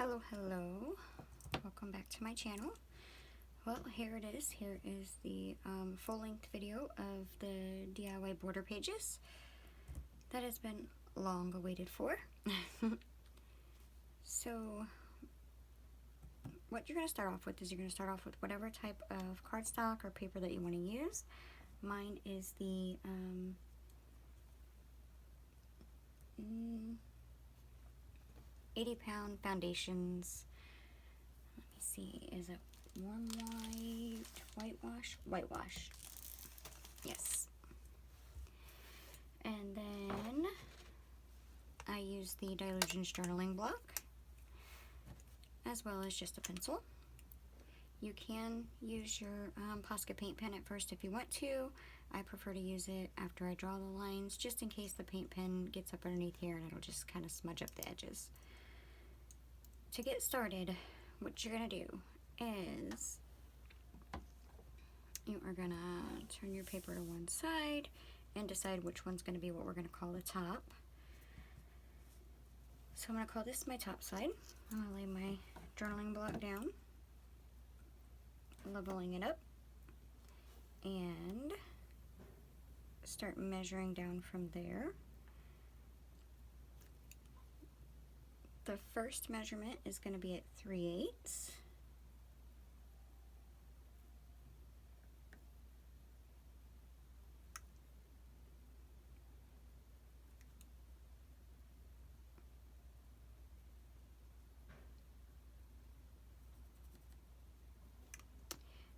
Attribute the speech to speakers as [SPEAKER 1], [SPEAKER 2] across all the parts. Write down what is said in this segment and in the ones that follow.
[SPEAKER 1] Hello, welcome back to my channel. Well, here it is. Here is the full-length video of the DIY border pages that has been long awaited for. So what you're going to start off with is you're going to start off with whatever type of cardstock or paper that you want to use. Mine is the 80-pound foundations. Let me see, is it warm whitewash? Whitewash. Yes. And then I use the Dylusions journaling block, as well as just a pencil. You can use your Posca paint pen at first if you want to. I prefer to use it after I draw the lines, just in case the paint pen gets up underneath here and it'll just kind of smudge up the edges. To get started, what you're going to do is you are going to turn your paper to one side and decide which one's going to be what we're going to call the top. So I'm going to call this my top side. I'm going to lay my journaling block down, leveling it up, and start measuring down from there. The first measurement is going to be at 3/8.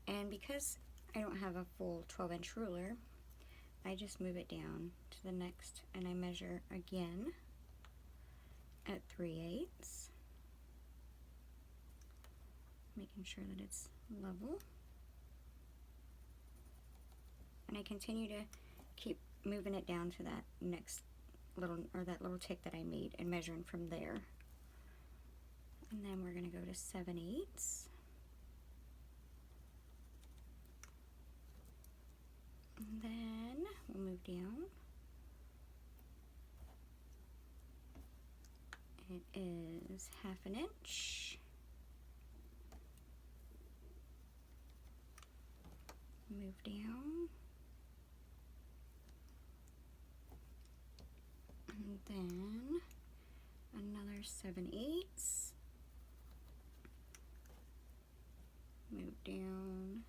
[SPEAKER 1] And because I don't have a full 12-inch ruler, I just move it down to the next and I measure again at 3/8, making sure that it's level. And I continue to keep moving it down to that next little, or that little tick that I made, and measuring from there. And then we're going to go to 7/8. And then we'll move down. It is 1/2 inch. Move down. And then another 7/8. Move down.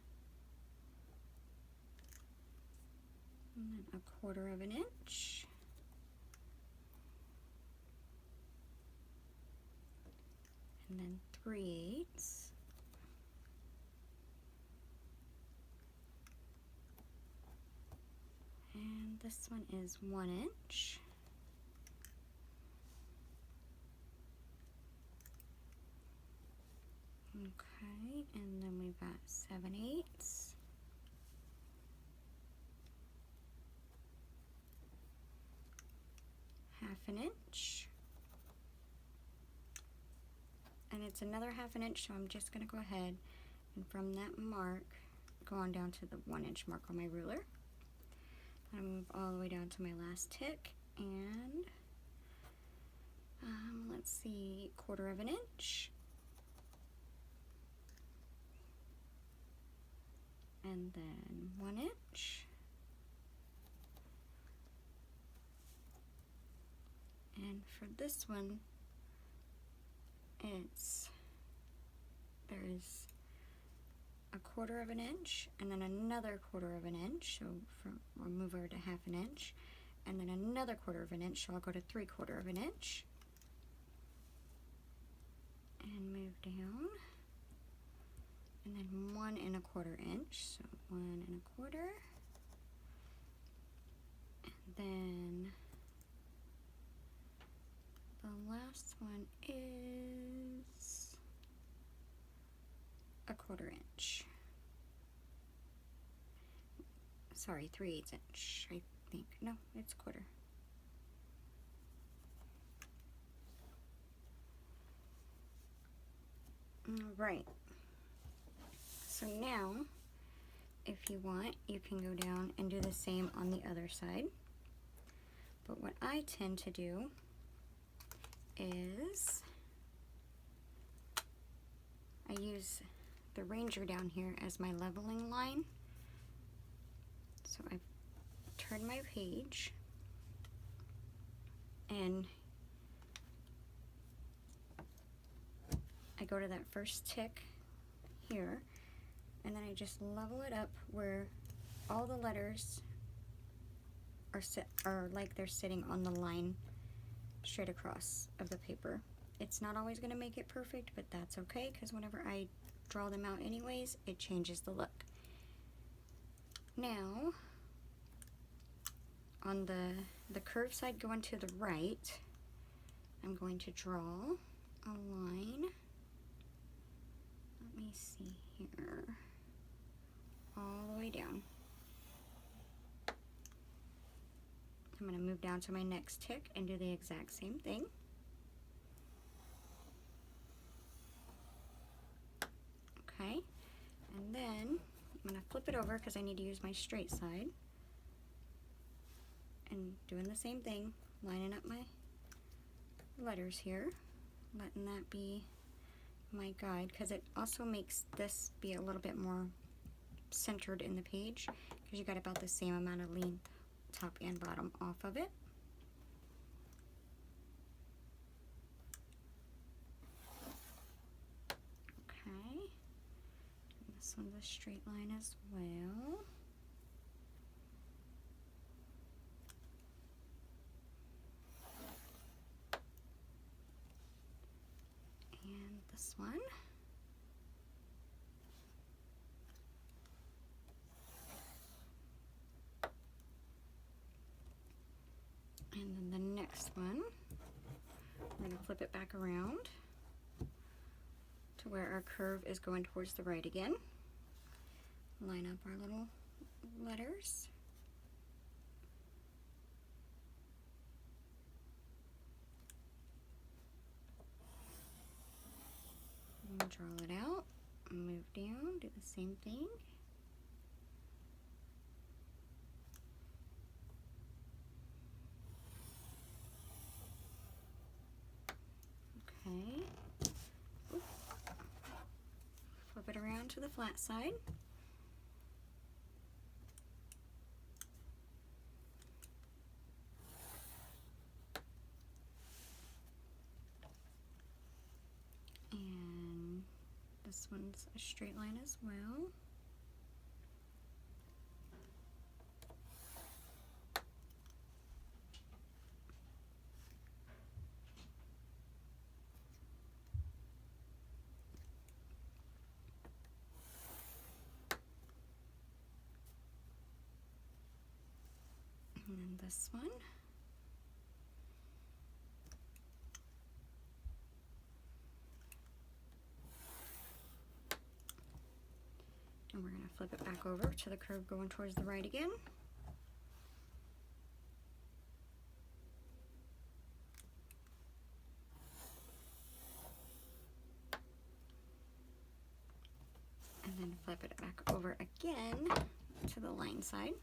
[SPEAKER 1] And then 1/4 inch. And then 3/8. And this one is 1 inch. Okay, and then we've got 7/8. 1/2 inch. And it's another 1/2 inch, so I'm just going to go ahead and from that mark go on down to the 1 inch mark on my ruler. I'm going to move all the way down to my last tick, and let's see, 1/4 inch, and then 1 inch, and for this one there's 1/4 inch and then another 1/4 inch, so we'll move over to 1/2 inch, and then another 1/4 inch, so I'll go to 3/4 inch and move down, and then 1 1/4 inch, so 1 1/4, and then the last one is 1/4 inch. Sorry, 3/8 inch, I think. No, it's 1/4. Alright. So now, if you want, you can go down and do the same on the other side. But what I tend to do is I use the Ranger down here as my leveling line. So I turn my page and I go to that first tick here, and then I just level it up where all the letters are like they're sitting on the line straight across of the paper. It's not always going to make it perfect, but that's okay, because whenever I draw them out anyways, it changes the look. Now, on the curved side going to the right, I'm going to draw a line. Let me see here. All the way down. I'm going to move down to my next tick and do the exact same thing. Okay, and then I'm going to flip it over because I need to use my straight side. And doing the same thing, lining up my letters here, letting that be my guide, because it also makes this be a little bit more centered in the page, because you got about the same amount of length, top and bottom, off of it. Okay, and this one's a straight line as well. And this one. And then the next one, we're going to flip it back around to where our curve is going towards the right again. Line up our little letters. And draw it out, move down, do the same thing. Okay. Ooh. Flip it around to the flat side. And this one's a straight line as well. And then this one. And we're going to flip it back over to the curve going towards the right again. And then flip it back over again to the line side.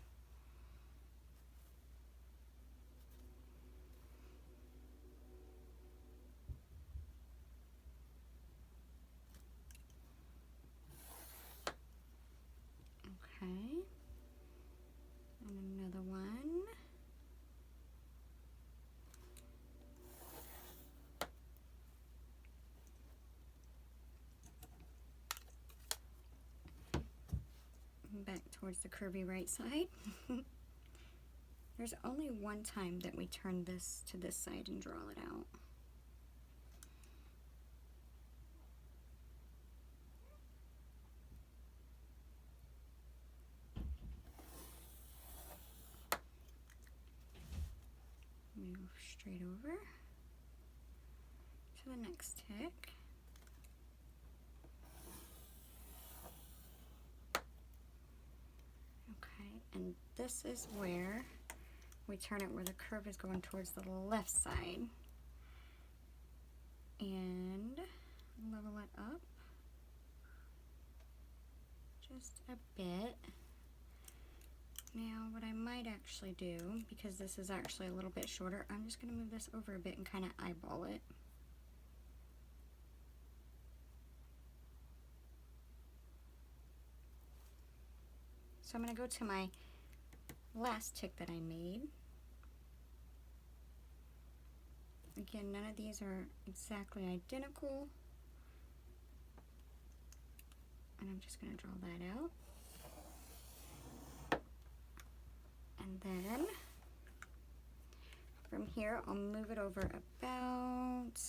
[SPEAKER 1] Okay, and another one. Back towards the curvy right side. There's only one time that we turn this to this side and draw it out. Move straight over to the next tick. Okay, and this is where we turn it where the curve is going towards the left side. And level it up just a bit. Now what I might actually do, because this is actually a little bit shorter, I'm just going to move this over a bit and kind of eyeball it. So I'm going to go to my last tick that I made. Again, none of these are exactly identical. And I'm just going to draw that out. And then from here, I'll move it over about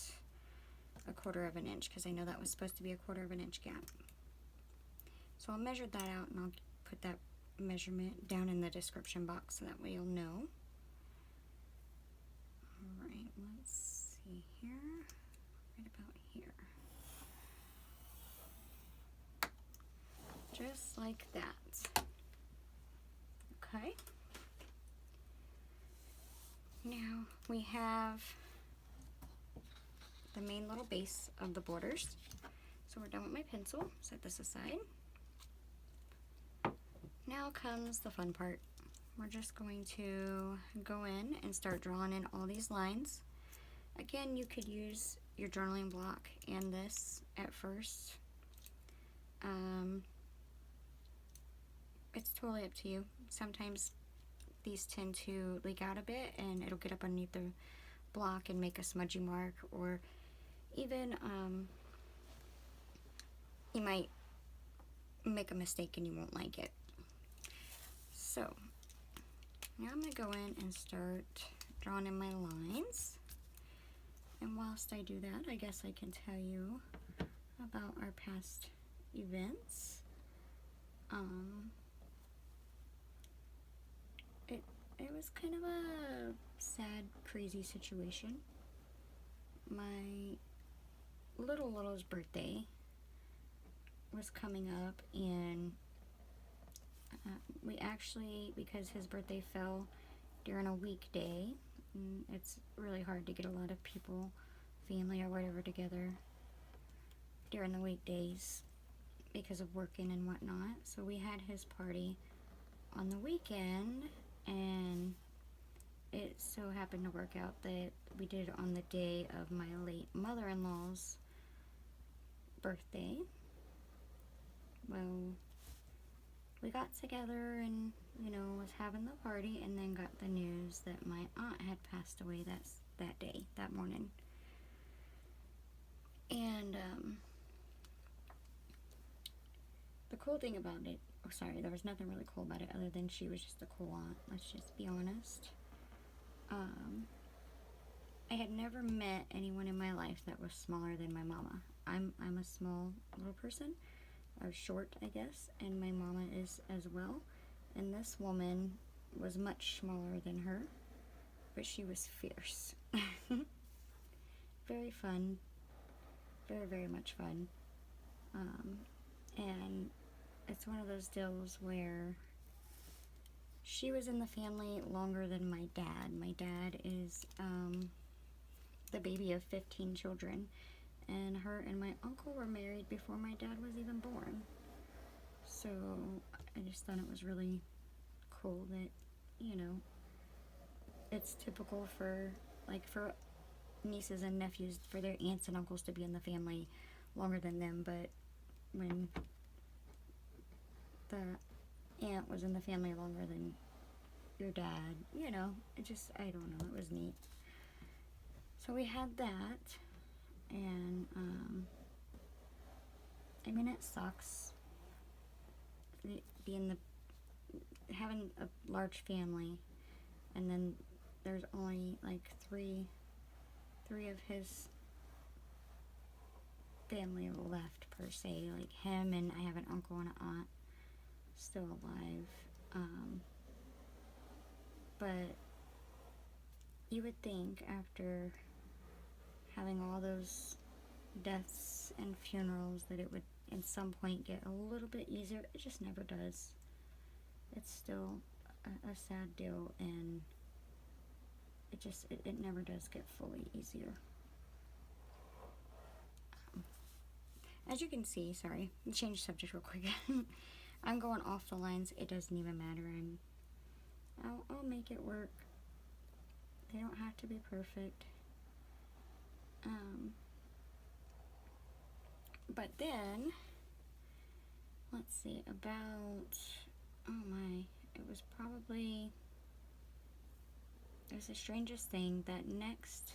[SPEAKER 1] 1/4 of an inch because I know that was supposed to be 1/4 of an inch gap. So I'll measure that out and I'll put that measurement down in the description box so that way you'll know. Alright, let's see here. Right about here. Just like that. Okay. Now we have the main little base of the borders. So we're done with my pencil. Set this aside. Now comes the fun part. We're just going to go in and start drawing in all these lines. Again, you could use your journaling block and this at first. It's totally up to you. Sometimes these tend to leak out a bit and it'll get up underneath the block and make a smudgy mark, or even you might make a mistake and you won't like it. So now I'm going to go in and start drawing in my lines. And whilst I do that, I guess I can tell you about our past events. It was kind of a sad, crazy situation. My little's birthday was coming up, and we actually, because his birthday fell during a weekday, and it's really hard to get a lot of people, family or whatever, together during the weekdays because of working and whatnot. So we had his party on the weekend, and it so happened to work out that we did it on the day of my late mother-in-law's birthday. Well, we got together and, you know, was having the party, and then got the news that my aunt had passed away that day, that morning. And the cool thing about it, oh sorry, there was nothing really cool about it other than she was just a cool aunt, let's just be honest. I had never met anyone in my life that was smaller than my mama. I'm a small little person, or short, I guess, and my mama is as well. And this woman was much smaller than her, but she was fierce. Very fun, very, very much fun. And it's one of those deals where she was in the family longer than my dad. My dad is the baby of 15 children, and her and my uncle were married before my dad was even born. So I just thought it was really cool that, you know, it's typical for nieces and nephews, for their aunts and uncles to be in the family longer than them, but when the aunt was in the family longer than your dad, you know, it just, I don't know, it was neat. So we had that, and I mean, it sucks having a large family, and then there's only like three of his family left per se, like him, and I have an uncle and an aunt still alive. But you would think after having all those deaths and funerals that it would at some point get a little bit easier. It just never does. It's still a sad deal, and it never does get fully easier. As you can see, sorry, change subject real quick. I'm going off the lines. It doesn't even matter. I'll make it work. They don't have to be perfect. But then, let's see, about oh my, it was the strangest thing. That next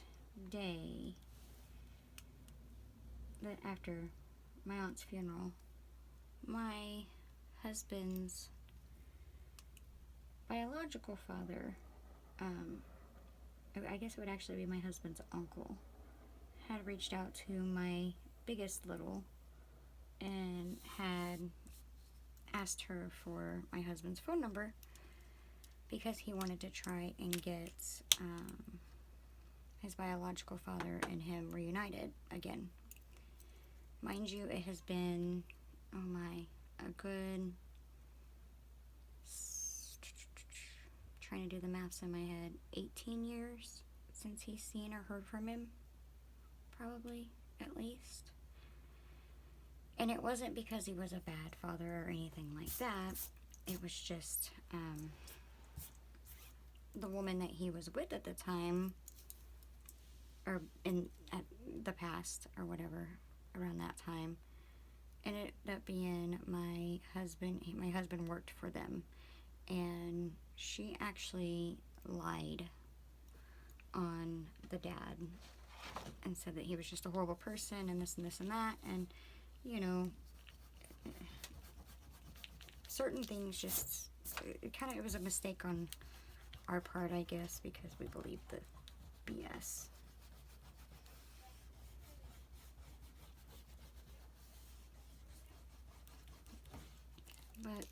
[SPEAKER 1] day, that after my aunt's funeral, my husband's biological father, I guess it would actually be my husband's uncle, had reached out to my biggest little and had asked her for my husband's phone number because he wanted to try and get his biological father and him reunited again. Mind you, it has been, oh my, a good, trying to do the maths in my head, 18 years since he's seen or heard from him, probably, at least. And it wasn't because he was a bad father or anything like that. It was just the woman that he was with at the time, or at the past or whatever, around that time, ended up being my husband. My husband worked for them, and she actually lied on the dad and said that he was just a horrible person and this and this and that, and you know, certain things just, it was a mistake on our part, I guess, because we believed the BS. But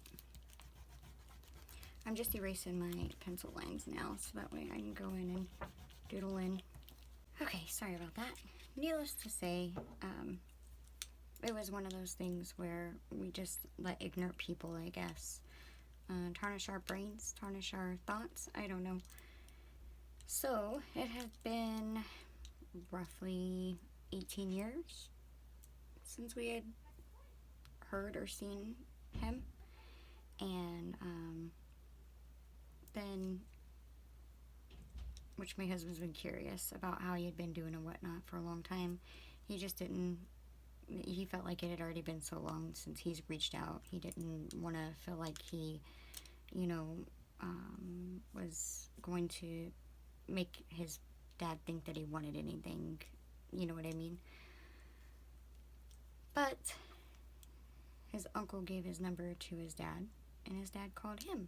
[SPEAKER 1] I'm just erasing my pencil lines now so that way I can go in and doodle in. Okay, sorry about that. Needless to say, it was one of those things where we just let ignorant people, I guess, tarnish our brains, tarnish our thoughts. I don't know. So it has been roughly 18 years since we had heard or seen him. And then, which my husband's been curious about how he had been doing and whatnot for a long time. He just didn't, he felt like it had already been so long since he's reached out. He didn't want to feel like he, was going to make his dad think that he wanted anything, you know what I mean? But his uncle gave his number to his dad, and his dad called him.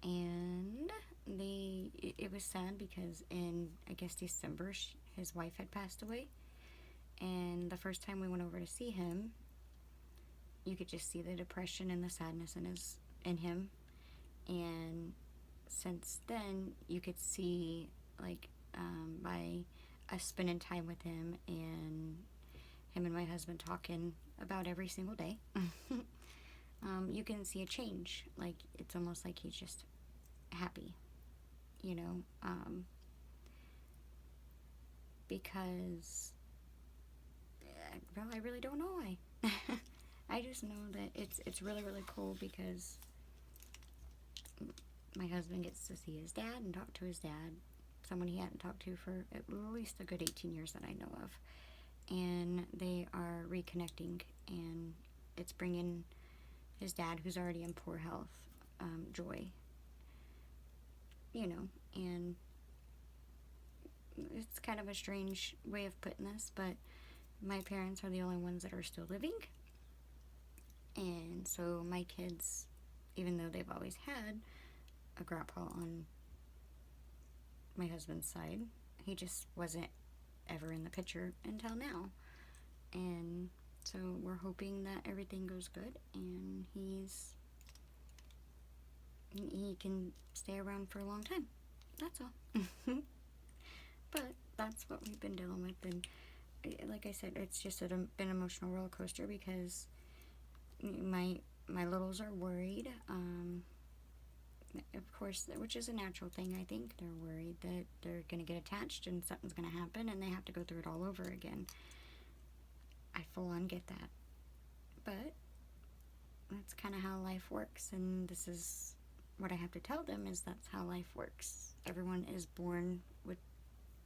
[SPEAKER 1] And it was sad because in, I guess, December, his wife had passed away. And the first time we went over to see him, you could just see the depression and the sadness in him. And since then, you could see, like, by us spending time with him and him and my husband talking about every single day, you can see a change. Like, it's almost like he's just happy, because, well, I really don't know why. I just know that it's really, really cool because my husband gets to see his dad and talk to his dad, someone he hadn't talked to for at least a good 18 years that I know of. And they are reconnecting, and it's bringing his dad, who's already in poor health, joy. And it's kind of a strange way of putting this, but my parents are the only ones that are still living. And so my kids, even though they've always had a grandpa on my husband's side, he just wasn't ever in the picture until now. And so we're hoping that everything goes good and he can stay around for a long time. That's all. But that's what we've been dealing with, and like I said, it's just been an emotional roller coaster because my littles are worried. Of course, which is a natural thing, I think. They're worried that they're going to get attached and something's going to happen and they have to go through it all over again. I full on get that. But that's kind of how life works, and this is what I have to tell them, is that's how life works. Everyone is born with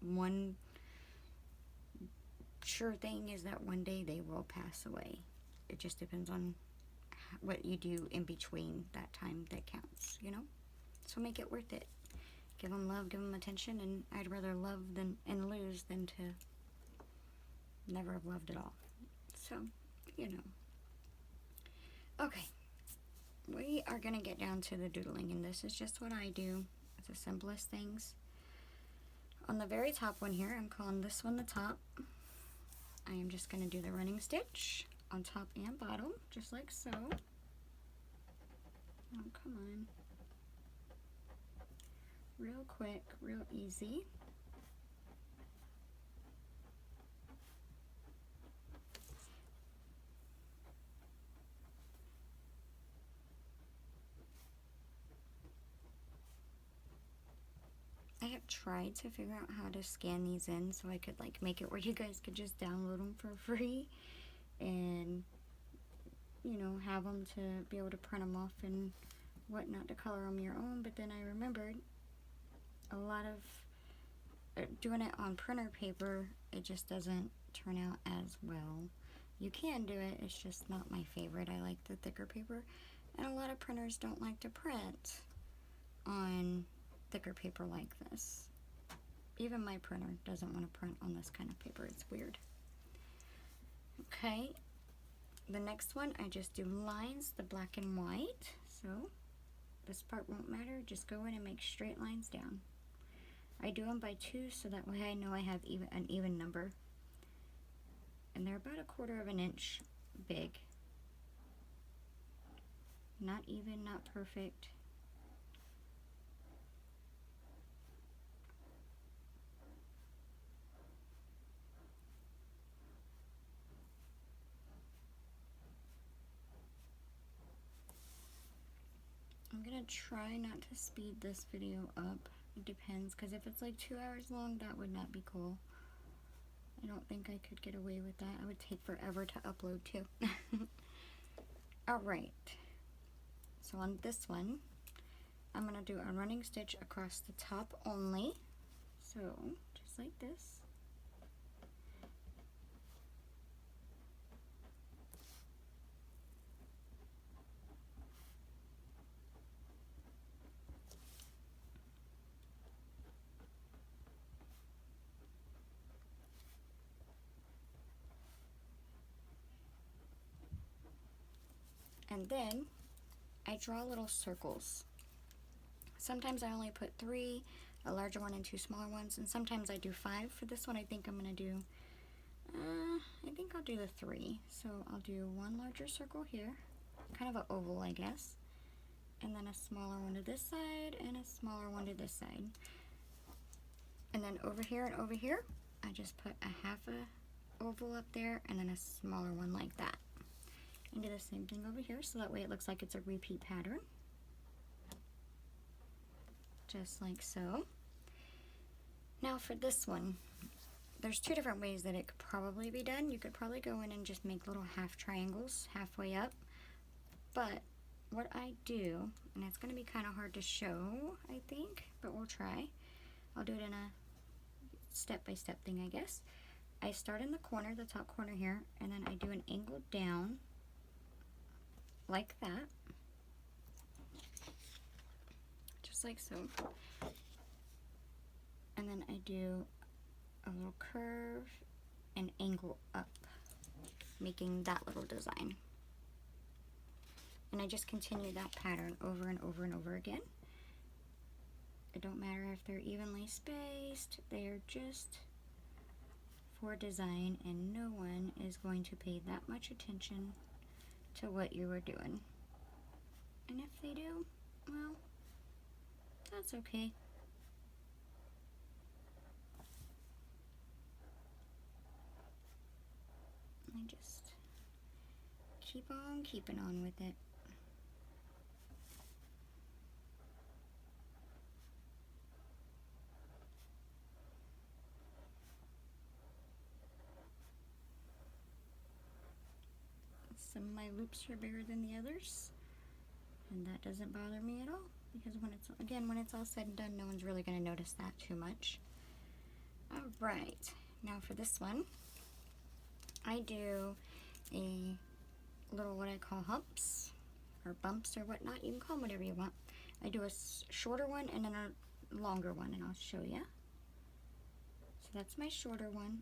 [SPEAKER 1] one sure thing, is that one day they will pass away. It just depends on what you do in between that time that counts, you know? So make it worth it. Give them love, give them attention, and I'd rather love and lose than to never have loved at all. So, you know. Okay. We are going to get down to the doodling, and this is just what I do. It's the simplest things. On the very top one here, I'm calling this one the top. I am just going to do the running stitch on top and bottom, just like so. Oh, come on. Real quick, real easy. I have tried to figure out how to scan these in so I could like make it where you guys could just download them for free and, you know, have them to be able to print them off and whatnot to color them your own. But then I remembered a lot of doing it on printer paper, it just doesn't turn out as well. You can do it, it's just not my favorite. I like the thicker paper, and a lot of printers don't like to print on thicker paper like this. Even my printer doesn't want to print on this kind of paper. It's weird. Okay, the next one I just do lines, the black and white. So this part won't matter, just go in and make straight lines down. I do them by 2 so that way I know I have an even number. And they're about 1/4 of an inch big. Not even, not perfect. I'm gonna try not to speed this video up. It depends, because if it's like 2 hours long, that would not be cool. I don't think I could get away with that. It would take forever to upload too. Alright, so on this one, I'm gonna do a running stitch across the top only. So, just like this. And then I draw little circles. Sometimes I only put 3, a larger one and 2 smaller ones, and sometimes I do 5. For this one I think I'm gonna do, I think I'll do the 3. So I'll do 1 larger circle here, kind of an oval I guess, and then a smaller one to this side and a smaller one to this side. And then over here and over here, I just put a half a oval up there and then a smaller one like that. And do the same thing over here, so that way it looks like it's a repeat pattern. Just like so. Now for this one, there's 2 different ways that it could probably be done. You could probably go in and just make little half triangles halfway up. But what I do, and it's going to be kind of hard to show, I think, but we'll try. I'll do it in a step-by-step thing, I guess. I start in the corner, the top corner here, and then I do an angle down like that, just like so, and then I do a little curve and angle up, making that little design, and I just continue that pattern over and over and over again. It don't matter if they're evenly spaced, they are just for design, and no one is going to pay that much attention to what you were doing. And if they do, well, that's okay. I just keep on keeping on with it. Some of my loops are bigger than the others, and that doesn't bother me at all, because when it's all said and done, no one's really going to notice that too much. Alright, now for this one, I do a little what I call humps. or bumps or whatnot. You can call them whatever you want. I do a shorter one and then a longer one, and I'll show you. So that's my shorter one,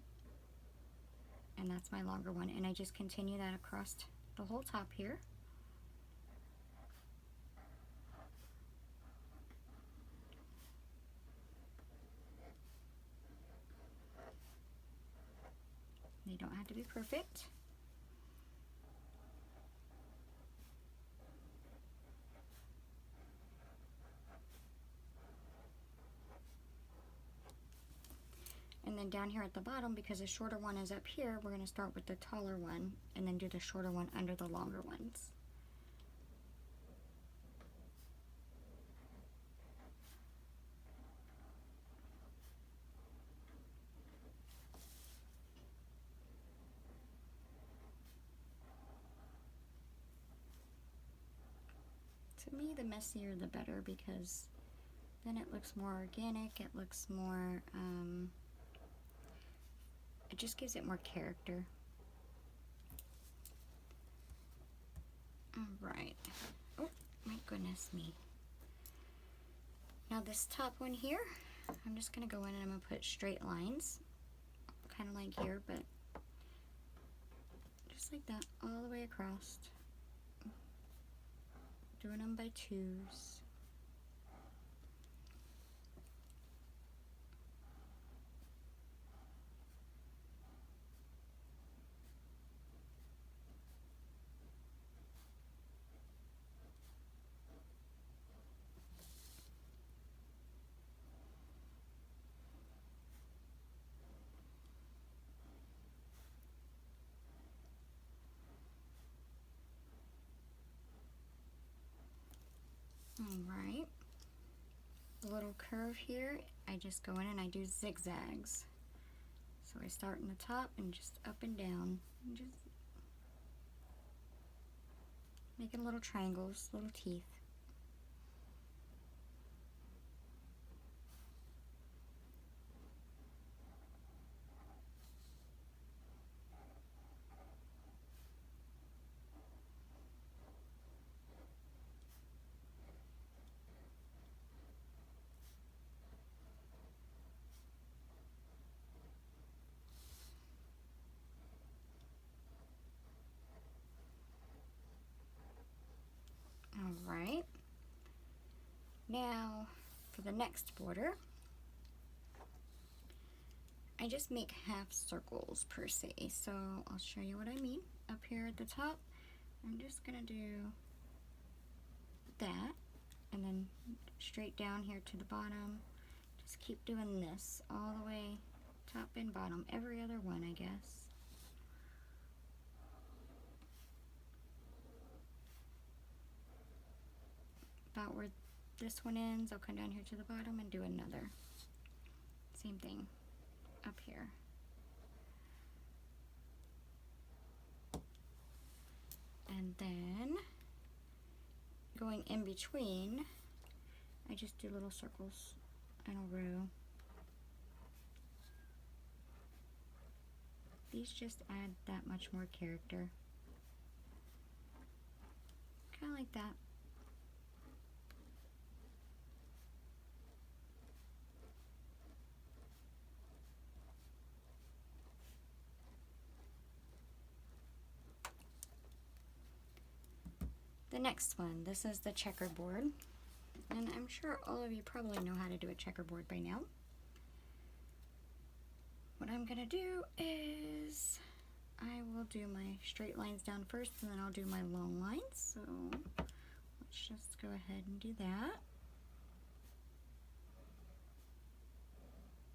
[SPEAKER 1] and that's my longer one, and I just continue that across the whole top here. They don't have to be perfect. And then down here at the bottom, because the shorter one is up here, we're going to start with the taller one and then do the shorter one under the longer ones. To me, the messier the better, because then it looks more organic, it looks more, it just gives it more character. Alright. Oh, my goodness me. Now this top one here, I'm just going to go in and I'm going to put straight lines, kind of like here, but just like that, all the way across. Doing them by twos. Alright, the little curve here, I just go in and I do zigzags. So I start in the top and just up and down, and just making little triangles, little teeth. Alright, now for the next border, I just make half circles per se, so I'll show you what I mean. Up here at the top, I'm just going to do that, and then straight down here to the bottom, just keep doing this all the way top and bottom, every other one I guess. About where this one ends, I'll come down here to the bottom and do another. Same thing up here. And then going in between, I just do little circles in a row. These just add that much more character. Kind of like that. The next one, this is the checkerboard, and I'm sure all of you probably know how to do a checkerboard by now. What I'm going to do is I will do my straight lines down first, and then I'll do my long lines, so let's just go ahead and do that.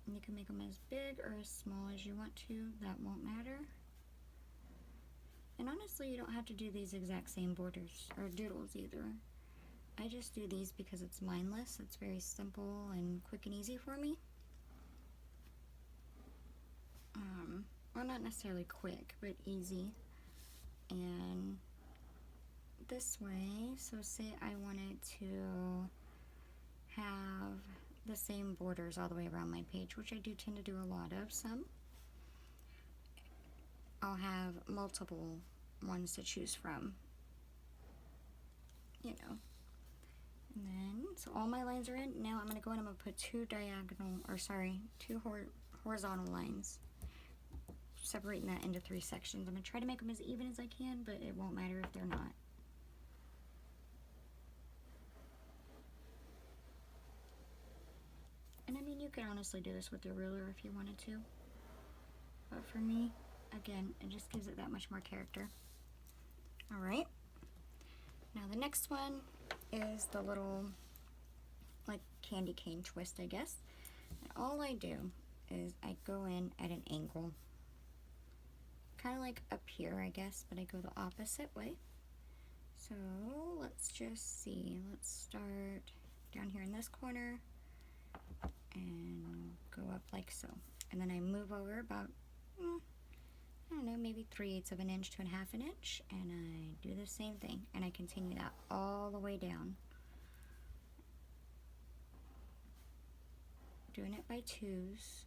[SPEAKER 1] And you can make them as big or as small as you want to, that won't matter. And honestly, you don't have to do these exact same borders or doodles either. I just do these because it's mindless. It's very simple and quick and easy for me. Well, not necessarily quick, but easy. And this way, so say I wanted to have the same borders all the way around my page, which I do tend to do a lot of, some. I'll have multiple ones to choose from. you know. And then, so all my lines are in. Now I'm going to go in and I'm going to put two horizontal lines, separating that into 3 sections. I'm going to try to make them as even as I can, but it won't matter if they're not. And I mean, you could honestly do this with your ruler if you wanted to. But for me, again, it just gives it that much more character. Alright. Now the next one is the little, like, candy cane twist, I guess. And all I do is I go in at an angle. Kind of like up here, I guess, but I go the opposite way. So let's just see. Let's start down here in this corner and go up like so. And then I move over about, I don't know, maybe 3/8 of an inch to 1/2 an inch, and I do the same thing, and I continue that all the way down. Doing it by 2s,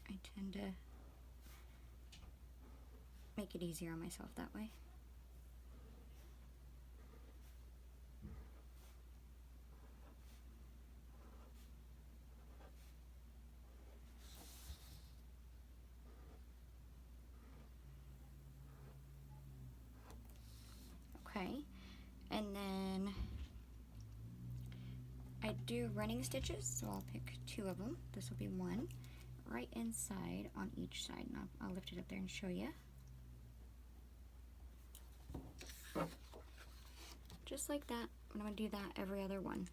[SPEAKER 1] I tend to make it easier on myself that way. Okay, and then I do running stitches, so I'll pick 2 of them. This will be 1 right inside on each side, and I'll lift it up there and show you. Just like that, and I'm going to do that every other one.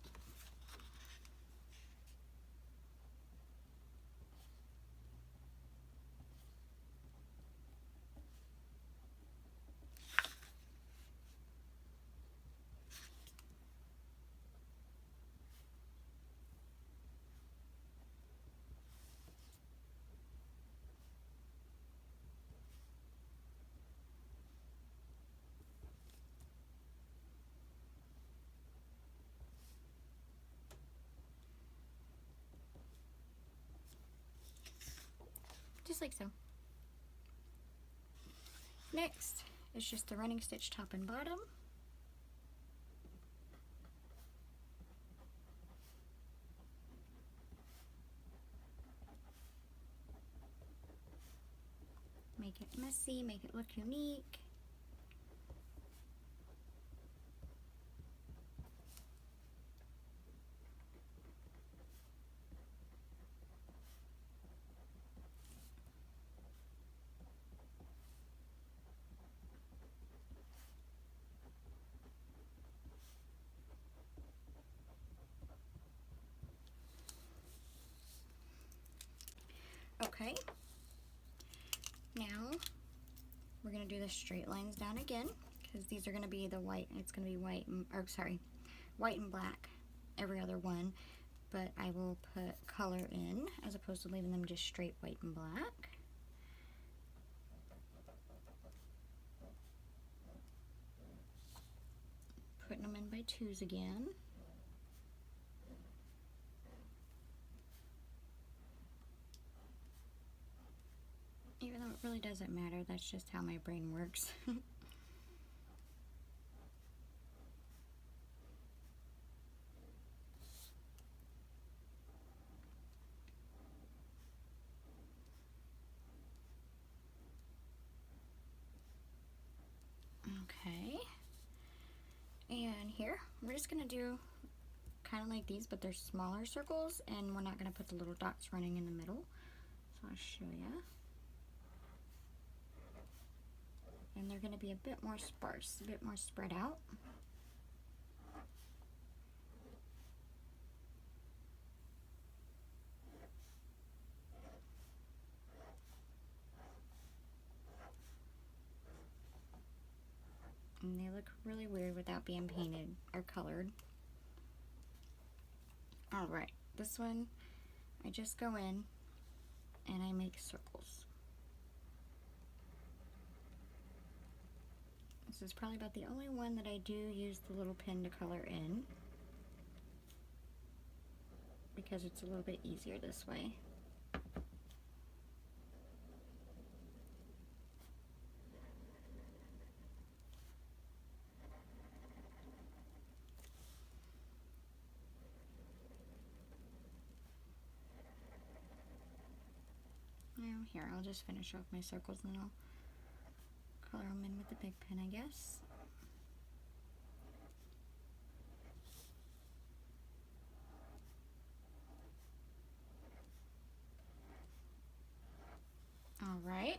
[SPEAKER 1] Just like so. Next is just the running stitch top and bottom. Make it messy, make it look unique. Okay, now we're going to do the straight lines down again, because these are going to be the white, it's going to be white and black every other one, but I will put color in as opposed to leaving them just straight white and black. Putting them in by 2s again. Even though it really doesn't matter, that's just how my brain works. Okay. And here, we're just going to do kind of like these, but they're smaller circles, and we're not going to put the little dots running in the middle. So I'll show you. And they're going to be a bit more sparse, a bit more spread out. And they look really weird without being painted or colored. Alright, this one, I just go in and I make circles. This is probably about the only one that I do use the little pin to color in, because it's a little bit easier this way. here, I'll just finish off my circles and I'll color them in with the big pen, I guess. Alright.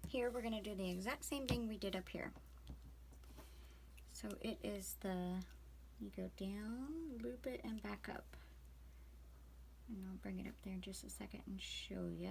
[SPEAKER 1] Here we're going to do the exact same thing we did up here. So it is you go down, loop it, and back up. And I'll bring it up there in just a second and show you.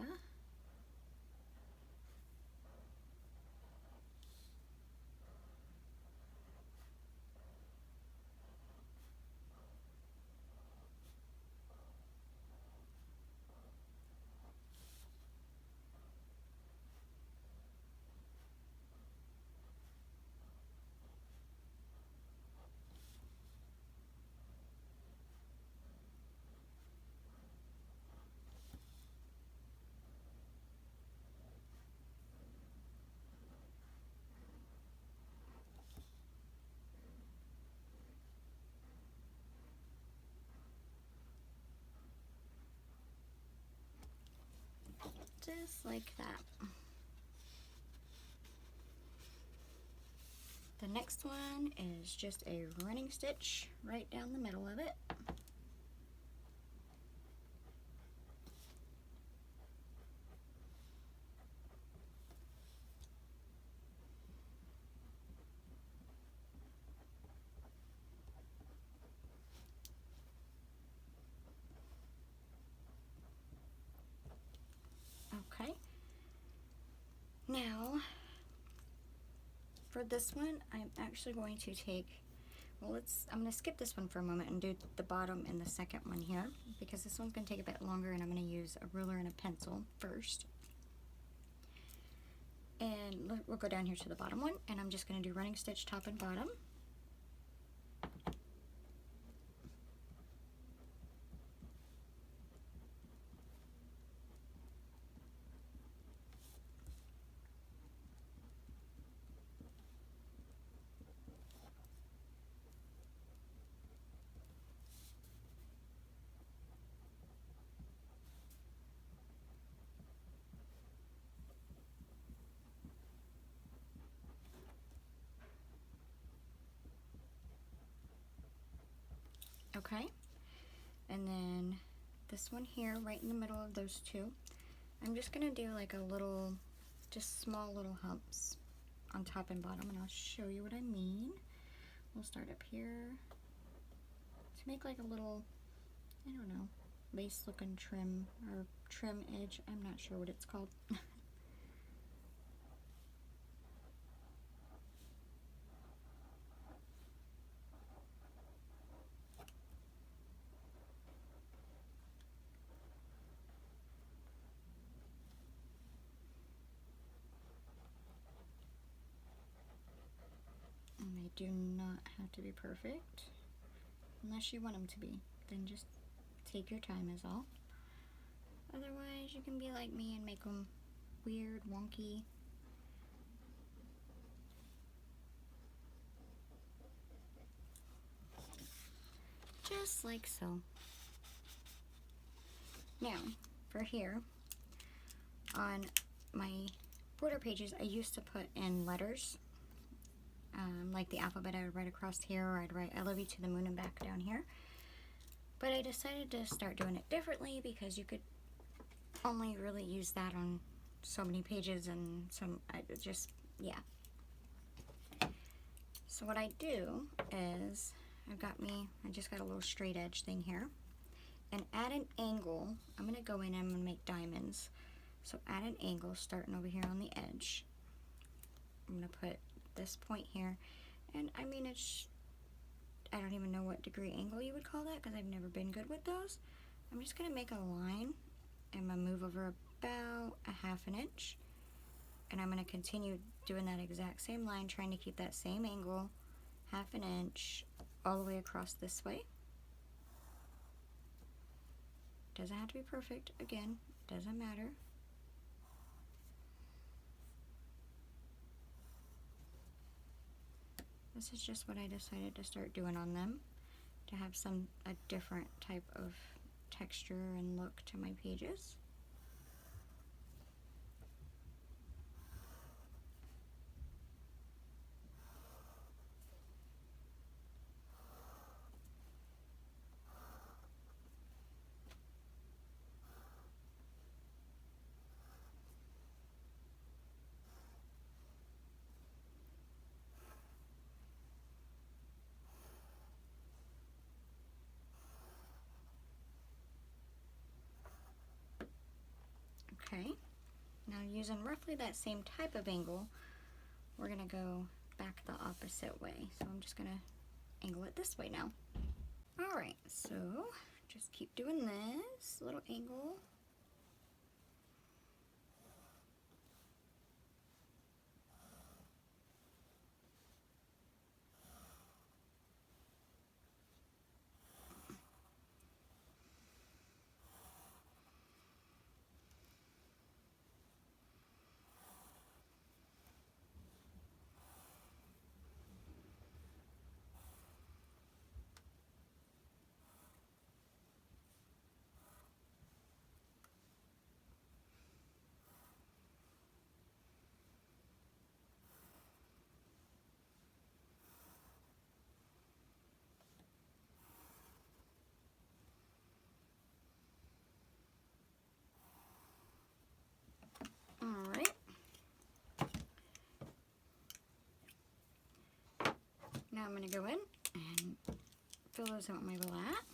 [SPEAKER 1] Just like that. The next one is just a running stitch right down the middle of it. Okay. Now, for this one, I'm actually going to take, well, I'm going to skip this one for a moment and do the bottom and the second one here, because this one's going to take a bit longer, and I'm going to use a ruler and a pencil first. And we'll go down here to the bottom one, and I'm just going to do running stitch top and bottom. Okay, and then this one here, right in the middle of those two, I'm just gonna do like a little, just small little humps on top and bottom, and I'll show you what I mean. We'll start up here to make like a little, I don't know, lace looking trim or trim edge. I'm not sure what it's called. They do not have to be perfect, unless you want them to be. Then just take your time is all. Otherwise, you can be like me and make them weird, wonky. Just like so. Now, for here, on my border pages, I used to put in letters. Like the alphabet, I would write across here, or I'd write I love you to the moon and back down here. But I decided to start doing it differently, because you could only really use that on so many pages, and yeah. So what I do is, I just got a little straight edge thing here, and at an angle, I'm going to go in and I'm going to make diamonds. So at an angle, starting over here on the edge, I'm going to put this point here, and I mean, I don't even know what degree angle you would call that, because I've never been good with those. I'm just going to make a line, and I'm going to move over about a ½ inch, and I'm going to continue doing that exact same line, trying to keep that same angle, ½ inch, all the way across this way. Doesn't have to be perfect, again, doesn't matter. This is just what I decided to start doing on them, to have a different type of texture and look to my pages. Okay, now using roughly that same type of angle, we're gonna go back the opposite way. So I'm just gonna angle it this way now. All right, so just keep doing this little angle. All right. Now I'm gonna go in and fill those out with my black.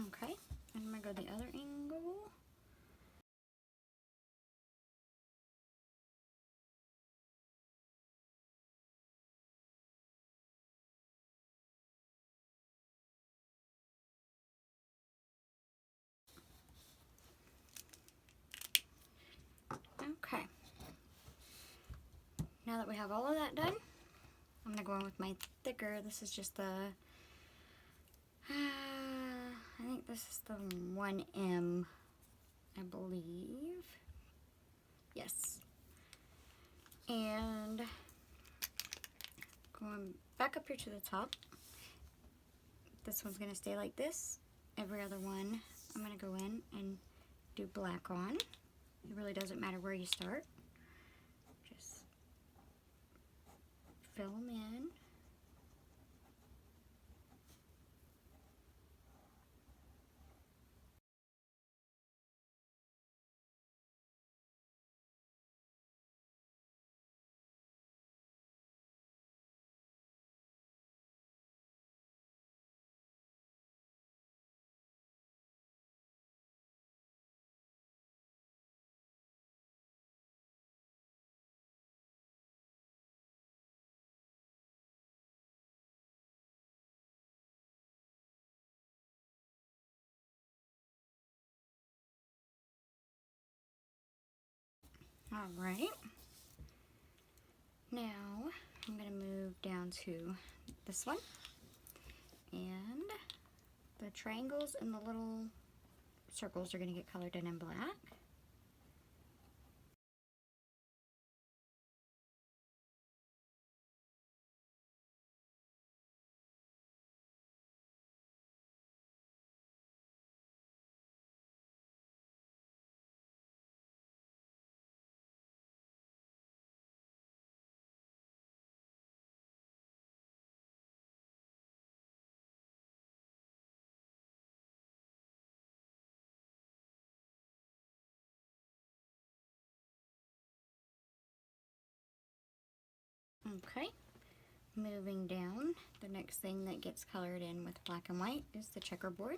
[SPEAKER 1] Okay, and I'm gonna go the other angle. Okay. Now that we have all of that done, I'm gonna go in with my thicker. This is just the, I think this is the 1M, I believe. Yes. And going back up here to the top, this one's gonna stay like this. Every other one, I'm gonna go in and do black on. It really doesn't matter where you start. Just fill them in. All right. Now I'm gonna move down to this one, and the triangles and the little circles are gonna get colored in black. Okay, moving down, the next thing that gets colored in with black and white is the checkerboard.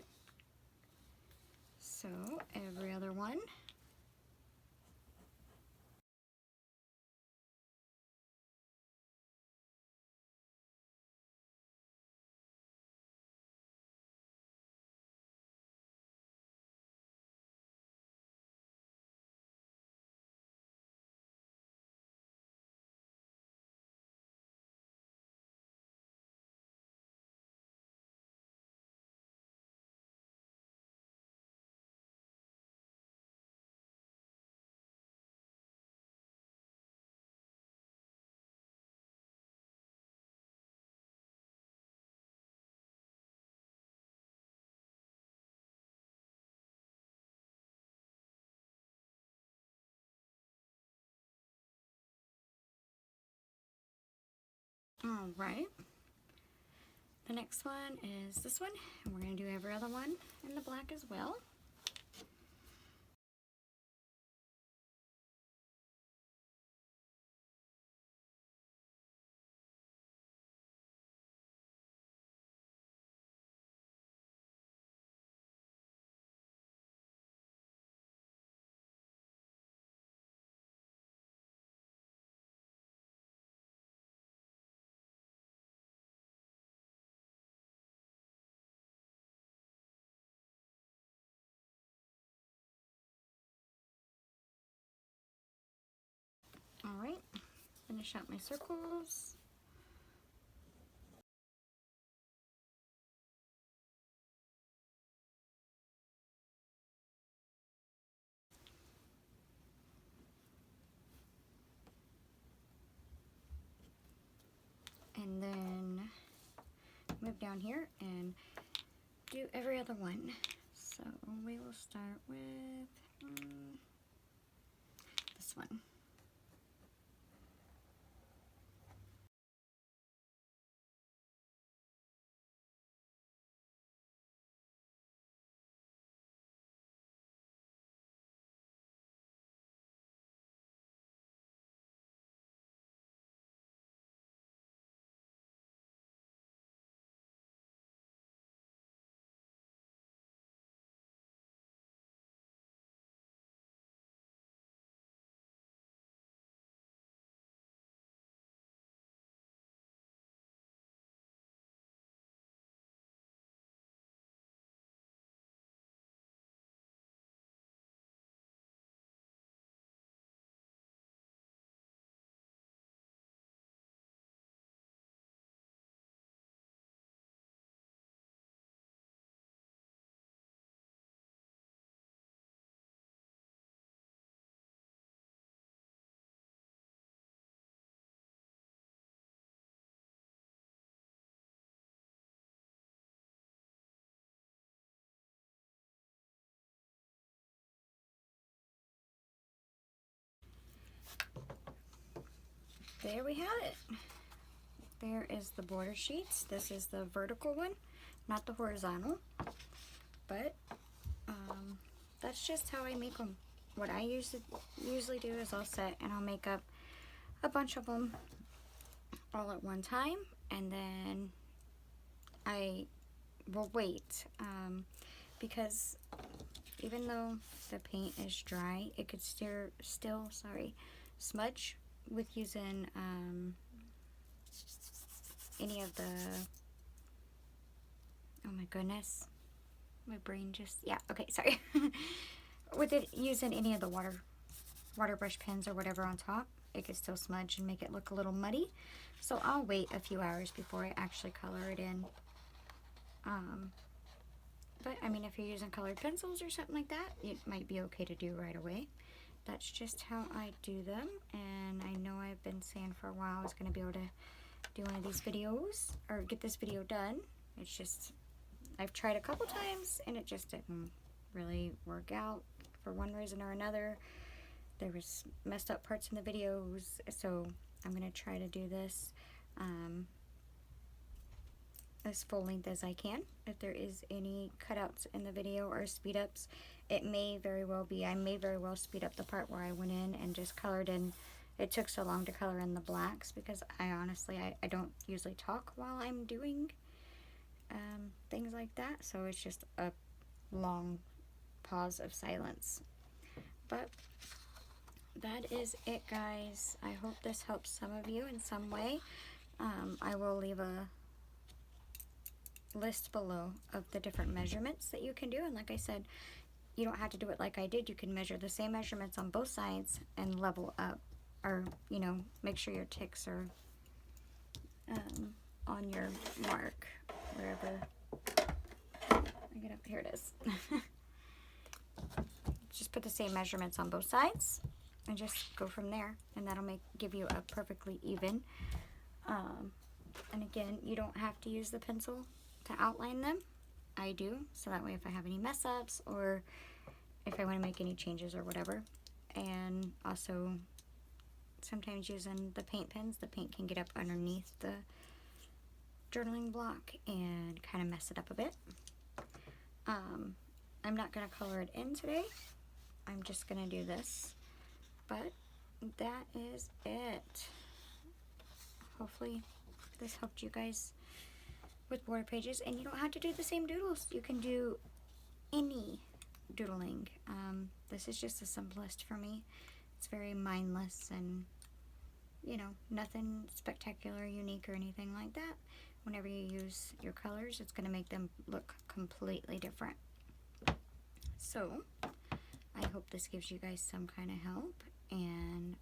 [SPEAKER 1] So every other one. All right. The next one is this one, and we're going to do every other one in the black as well. All right, finish out my circles. And then move down here and do every other one. So we will start with this one. There we have it. There is the border sheets. This is the vertical one, not the horizontal, but that's just how I make them. What I usually do is I'll set and I'll make up a bunch of them all at one time, and then I will wait because even though the paint is dry, it could still smudge with using any of the, oh my goodness, my brain just, yeah, okay, sorry. With it using any of the water brush pens or whatever on top, it could still smudge and make it look a little muddy. So I'll wait a few hours before I actually color it in. But I mean, if you're using colored pencils or something like that, it might be okay to do right away. That's just how I do them, and I know I've been saying for a while I was going to be able to do one of these videos, or get this video done. It's just, I've tried a couple times, and it just didn't really work out for one reason or another. There was messed up parts in the videos, so I'm going to try to do this as full length as I can. If there is any cutouts in the video or speed ups, it may very well be, I may very well speed up the part where I went in and just colored in. It took so long to color in the blacks because I honestly, I don't usually talk while I'm doing things like that, so it's just a long pause of silence. But that is it, guys. I hope this helps some of you in some way. I will leave a list below of the different measurements that you can do, and like I said, you don't have to do it like I did. You can measure the same measurements on both sides and level up, or you know, make sure your ticks are on your mark wherever. I get up, here it is. Just put the same measurements on both sides and just go from there, and that'll give you a perfectly even. And again, you don't have to use the pencil to outline them. I do, so that way if I have any mess ups or if I want to make any changes or whatever. And also sometimes using the paint pens, the paint can get up underneath the journaling block and kind of mess it up a bit. I'm not going to color it in today. I'm just going to do this. But that is it. Hopefully this helped you guys with border pages. And you don't have to do the same doodles. You can do any doodling. This is just the simplest for me. It's very mindless and, you know, nothing spectacular, unique, or anything like that. Whenever you use your colors, it's going to make them look completely different. So, I hope this gives you guys some kind of help, and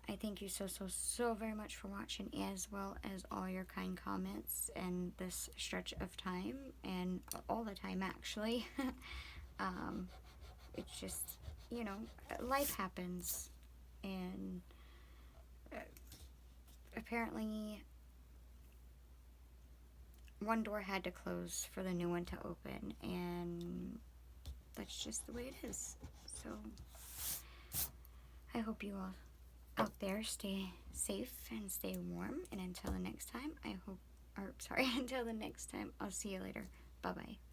[SPEAKER 1] I thank you so very much for watching, as well as all your kind comments and this stretch of time, and all the time actually. It's just, you know, life happens, and apparently one door had to close for the new one to open, and that's just the way it is. So I hope you all out there stay safe and stay warm, and until the next time, until the next time, I'll see you later. Bye bye.